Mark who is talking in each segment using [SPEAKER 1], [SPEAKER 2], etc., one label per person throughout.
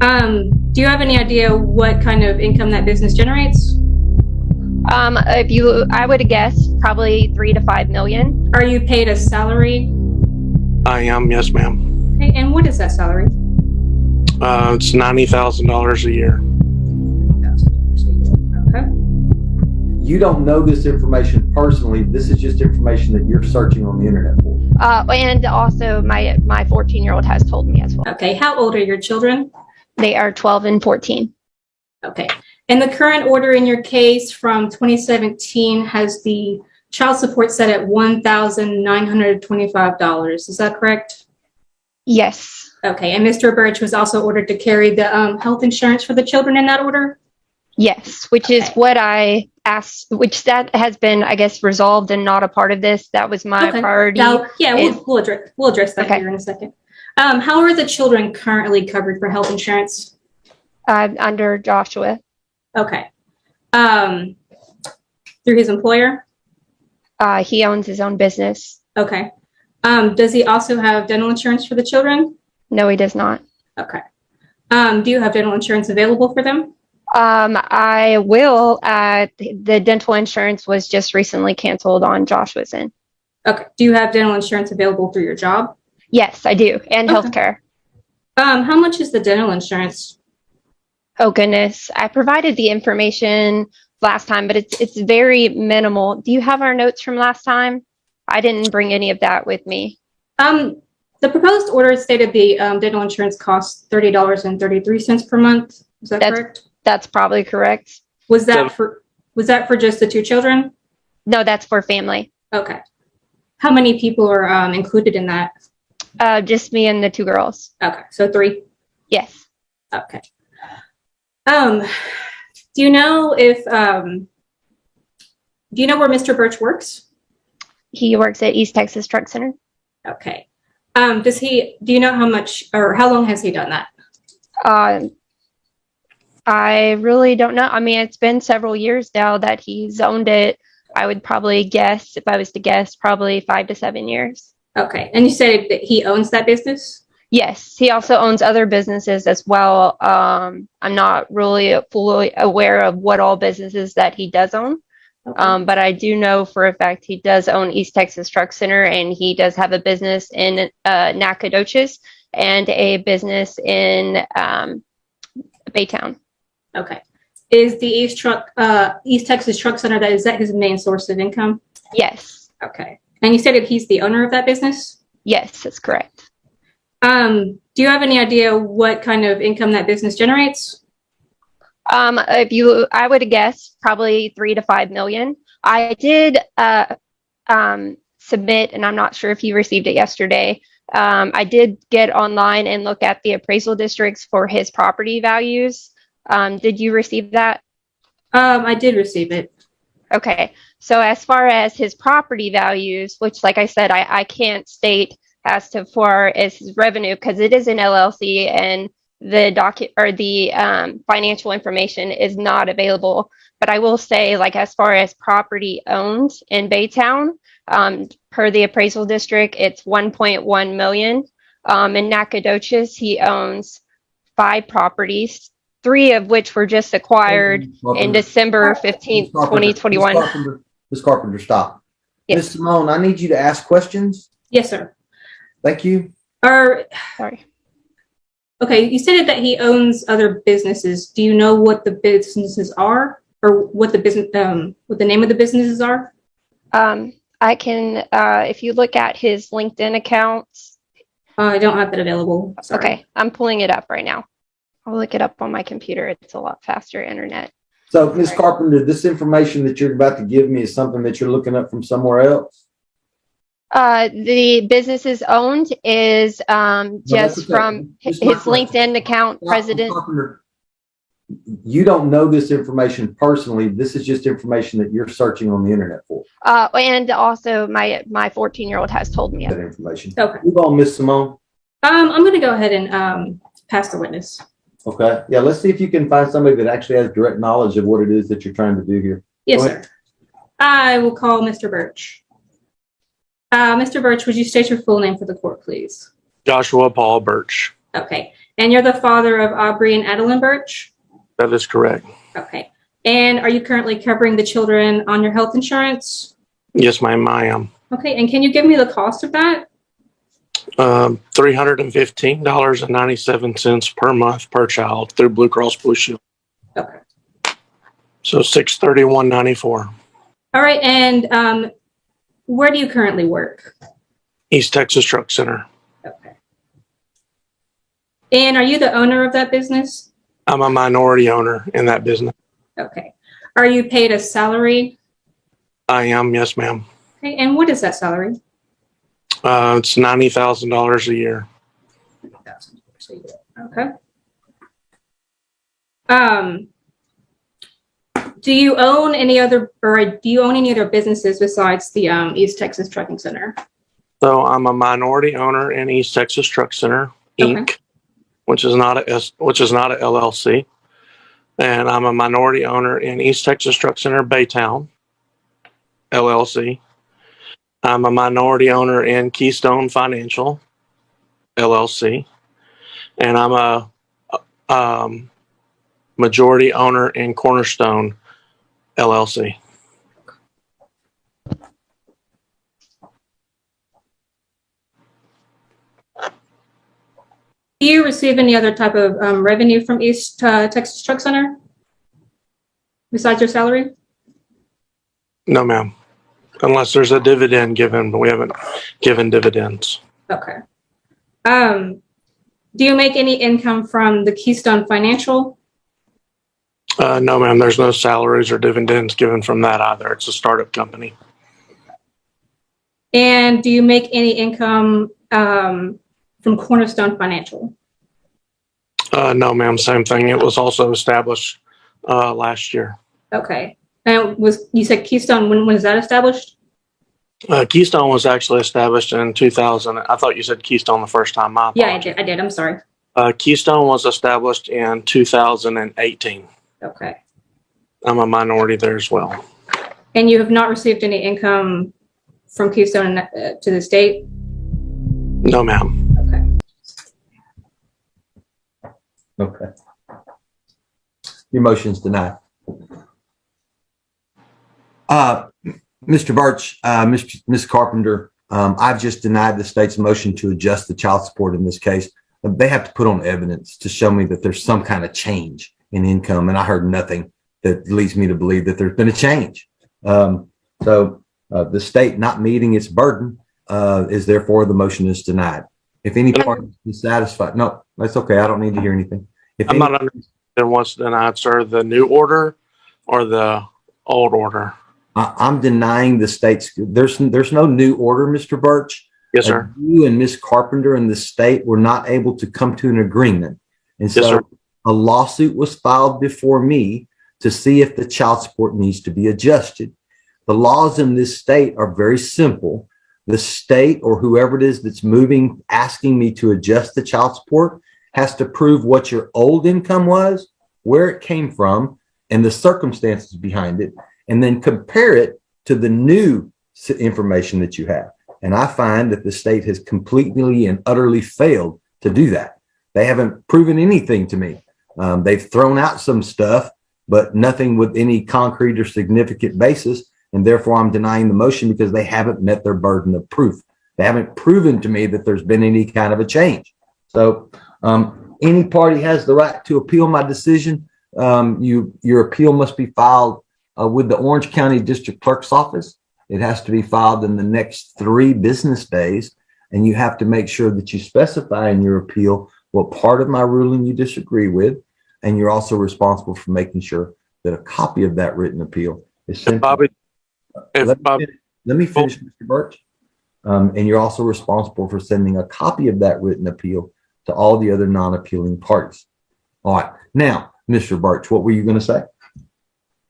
[SPEAKER 1] Do you have any idea what kind of income that business generates?
[SPEAKER 2] I would guess probably 3 to 5 million.
[SPEAKER 1] Are you paid a salary?
[SPEAKER 3] I am, yes, ma'am.
[SPEAKER 1] Okay, and what is that salary?
[SPEAKER 3] It's $90,000 a year.
[SPEAKER 1] Okay.
[SPEAKER 4] You don't know this information personally. This is just information that you're searching on the internet for.
[SPEAKER 2] And also my 14-year-old has told me as well.
[SPEAKER 1] Okay, how old are your children?
[SPEAKER 2] They are 12 and 14.
[SPEAKER 1] Okay. And the current order in your case from 2017 has the child support set at $1,925. Is that correct?
[SPEAKER 2] Yes.
[SPEAKER 1] Okay. And Mr. Birch was also ordered to carry the health insurance for the children in that order?
[SPEAKER 2] Yes, which is what I asked, which that has been, I guess, resolved and not a part of this. That was my priority.
[SPEAKER 1] Now, yeah, we'll address that here in a second. How are the children currently covered for health insurance?
[SPEAKER 2] Under Joshua.
[SPEAKER 1] Okay. Through his employer?
[SPEAKER 2] He owns his own business.
[SPEAKER 1] Okay. Does he also have dental insurance for the children?
[SPEAKER 2] No, he does not.
[SPEAKER 1] Okay. Do you have dental insurance available for them?
[SPEAKER 2] I will. The dental insurance was just recently canceled on Joshua's end.
[SPEAKER 1] Okay. Do you have dental insurance available through your job?
[SPEAKER 2] Yes, I do. And healthcare.
[SPEAKER 1] How much is the dental insurance?
[SPEAKER 2] Oh, goodness. I provided the information last time, but it's very minimal. Do you have our notes from last time? I didn't bring any of that with me.
[SPEAKER 1] The proposed order stated the dental insurance costs $30.33 per month. Is that correct?
[SPEAKER 2] That's probably correct.
[SPEAKER 1] Was that for just the two children?
[SPEAKER 2] No, that's for family.
[SPEAKER 1] Okay. How many people are included in that?
[SPEAKER 2] Just me and the two girls.
[SPEAKER 1] Okay, so 3.
[SPEAKER 2] Yes.
[SPEAKER 1] Okay. Do you know if do you know where Mr. Birch works?
[SPEAKER 2] He works at East Texas Truck Center.
[SPEAKER 1] Okay. Do you know how much or how long has he done that?
[SPEAKER 2] I really don't know. I mean, it's been several years now that he's owned it. I would probably guess, if I was to guess, probably 5 to 7 years.
[SPEAKER 1] Okay. And you said that he owns that business?
[SPEAKER 2] Yes. He also owns other businesses as well. I'm not really fully aware of what all businesses that he does own. Okay. But I do know for a fact he does own East Texas Truck Center, and he does have a business in Nacogdoches and a business in Baytown.
[SPEAKER 1] Okay. Is the East Texas Truck Center, is that his main source of income?
[SPEAKER 2] Yes.
[SPEAKER 1] Okay. And you said that he's the owner of that business?
[SPEAKER 2] Yes, that's correct.
[SPEAKER 1] Do you have any idea what kind of income that business generates?
[SPEAKER 2] I would guess probably 3 to 5 million. I did submit, and I'm not sure if you received it yesterday. I did get online and look at the appraisal districts for his property values. Did you receive that?
[SPEAKER 1] I did receive it.
[SPEAKER 2] Okay. So as far as his property values, which, like I said, I can't state as to far as his revenue because it is an LLC and the financial information is not available. But I will say, like, as far as property owned in Baytown, per the appraisal district, it's 1.1 million. In Nacogdoches, he owns 5 properties, 3 of which were just acquired in December 15th, 2021.
[SPEAKER 4] Ms. Carpenter, stop.
[SPEAKER 2] Yes.
[SPEAKER 4] Ms. Simone, I need you to ask questions.
[SPEAKER 1] Yes, sir.
[SPEAKER 4] Thank you.
[SPEAKER 2] Sorry.
[SPEAKER 1] Okay, you stated that he owns other businesses. Do you know what the businesses are, or what the name of the businesses are?
[SPEAKER 2] I can, if you look at his LinkedIn accounts.
[SPEAKER 1] I don't have that available. Sorry.
[SPEAKER 2] Okay, I'm pulling it up right now. I'll look it up on my computer. It's a lot faster internet.
[SPEAKER 4] So, Ms. Carpenter, this information that you're about to give me is something that you're looking up from somewhere else?
[SPEAKER 2] The businesses owned is just from his LinkedIn account, president.
[SPEAKER 4] You don't know this information personally. This is just information that you're searching on the internet for.
[SPEAKER 2] And also my 14-year-old has told me
[SPEAKER 4] that information.
[SPEAKER 1] Okay.
[SPEAKER 4] Move on, Ms. Simone.
[SPEAKER 1] I'm going to go ahead and pass the witness.
[SPEAKER 4] Okay. Yeah, let's see if you can find somebody that actually has direct knowledge of what it is that you're trying to do here.
[SPEAKER 1] Yes, sir. I will call Mr. Birch. Mr. Birch, would you state your full name for the court, please?
[SPEAKER 3] Joshua Paul Birch.
[SPEAKER 1] Okay. And you're the father of Aubrey and Adeline Birch?
[SPEAKER 3] That is correct.
[SPEAKER 1] Okay. And are you currently covering the children on your health insurance?
[SPEAKER 3] Yes, ma'am, I am.
[SPEAKER 1] Okay. And can you give me the cost of that?
[SPEAKER 3] $315.97 per month per child through Blue Cross Blue Shield.
[SPEAKER 1] Okay.
[SPEAKER 3] So $631.94.
[SPEAKER 1] All right. And where do you currently work?
[SPEAKER 3] East Texas Truck Center.
[SPEAKER 1] Okay. And are you the owner of that business?
[SPEAKER 3] I'm a minority owner in that business.
[SPEAKER 1] Okay. Are you paid a salary?
[SPEAKER 3] I am, yes, ma'am.
[SPEAKER 1] Okay. And what is that salary?
[SPEAKER 3] It's $90,000 a year.
[SPEAKER 1] Okay. Do you own any other businesses besides the East Texas Trucking Center?
[SPEAKER 3] So I'm a minority owner in East Texas Truck Center, Inc.,
[SPEAKER 1] Okay.
[SPEAKER 3] which is not a LLC, and I'm a minority owner in East Texas Truck Center, Baytown, LLC. I'm a minority owner in Keystone Financial, LLC, and I'm a majority owner in Cornerstone, LLC.
[SPEAKER 1] Do you receive any other type of revenue from East Texas Truck Center besides your salary?
[SPEAKER 3] No, ma'am. Unless there's a dividend given, but we haven't given dividends.
[SPEAKER 1] Okay. Do you make any income from the Keystone Financial?
[SPEAKER 3] No, ma'am. There's no salaries or dividends given from that either. It's a startup company.
[SPEAKER 1] And do you make any income from Cornerstone Financial?
[SPEAKER 3] No, ma'am. Same thing. It was also established last year.
[SPEAKER 1] Okay. And you said Keystone, when was that established?
[SPEAKER 3] Keystone was actually established in 2000. I thought you said Keystone the first time. My apologies.
[SPEAKER 1] Yeah, I did. I'm sorry.
[SPEAKER 3] Keystone was established in 2018.
[SPEAKER 1] Okay.
[SPEAKER 3] I'm a minority there as well.
[SPEAKER 1] And you have not received any income from Keystone to the state?
[SPEAKER 3] No, ma'am.
[SPEAKER 1] Okay.
[SPEAKER 4] Okay. Your motion's denied. Mr. Birch, Ms. Carpenter, I've just denied the state's motion to adjust the child support in this case. They have to put on evidence to show me that there's some kind of change in income, and I heard nothing that leads me to believe that there's been a change. So the state not meeting its burden is therefore the motion is denied. If any party is satisfied, no, that's okay. I don't need to hear anything. If
[SPEAKER 3] I'm not understanding what's denied, sir. The new order or the old order?
[SPEAKER 4] I'm denying the state's. There's no new order, Mr. Birch.
[SPEAKER 3] Yes, sir.
[SPEAKER 4] You and Ms. Carpenter and the state were not able to come to an agreement, and so
[SPEAKER 3] Yes,
[SPEAKER 4] a lawsuit was filed before me to see if the child support needs to be adjusted. The laws in this state are very simple. The state or whoever it is that's moving, asking me to adjust the child support, has to prove what your old income was, where it came from, and the circumstances behind it, and then compare it to the new information that you have. And I find that the state has completely and utterly failed to do that. They haven't proven anything to me. They've thrown out some stuff, but nothing with any concrete or significant basis. And therefore, I'm denying the motion because they haven't met their burden of proof. They haven't proven to me that there's been any kind of a change. So any party has the right to appeal my decision. Your appeal must be filed with the Orange County District Clerk's office. It has to be filed in the next 3 business days. And you have to make sure that you specify in your appeal what part of my ruling you disagree with. And you're also responsible for making sure that a copy of that written appeal is sent. Let me finish, Mr. Birch. And you're also responsible for sending a copy of that written appeal to all the other non-appealing parties. All right. Now, Mr. Birch, what were you going to say?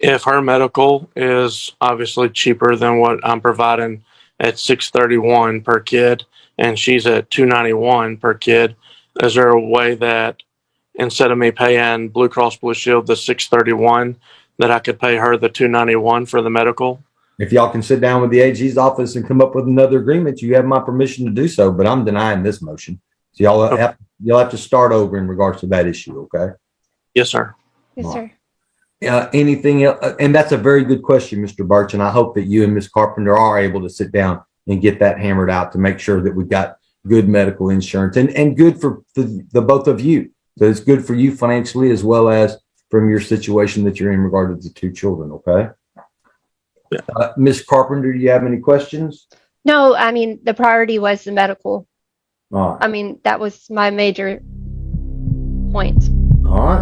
[SPEAKER 3] If her medical is obviously cheaper than what I'm providing at $631 per kid, and she's at $291 per kid, is there a way that instead of me paying Blue Cross Blue Shield the $631, that I could pay her the $291 for the medical?
[SPEAKER 4] If y'all can sit down with the AG's office and come up with another agreement, you have my permission to do so, but I'm denying this motion. So y'all have to you'll have to start over in regards to that issue. Okay.
[SPEAKER 3] Yes, sir.
[SPEAKER 2] Yes, sir.
[SPEAKER 4] Anything else? And that's a very good question, Mr. Birch. And I hope that you and Ms. Carpenter are able to sit down and get that hammered out to make sure that we've got good medical insurance and good for the both of you. So it's good for you financially as well as from your situation that you're in regard to the two children. Okay.
[SPEAKER 3] Yeah.
[SPEAKER 4] Ms. Carpenter, do you have any questions?
[SPEAKER 2] No, I mean, the priority was the medical.
[SPEAKER 4] All right.
[SPEAKER 2] I mean, that was my major point.
[SPEAKER 4] All right.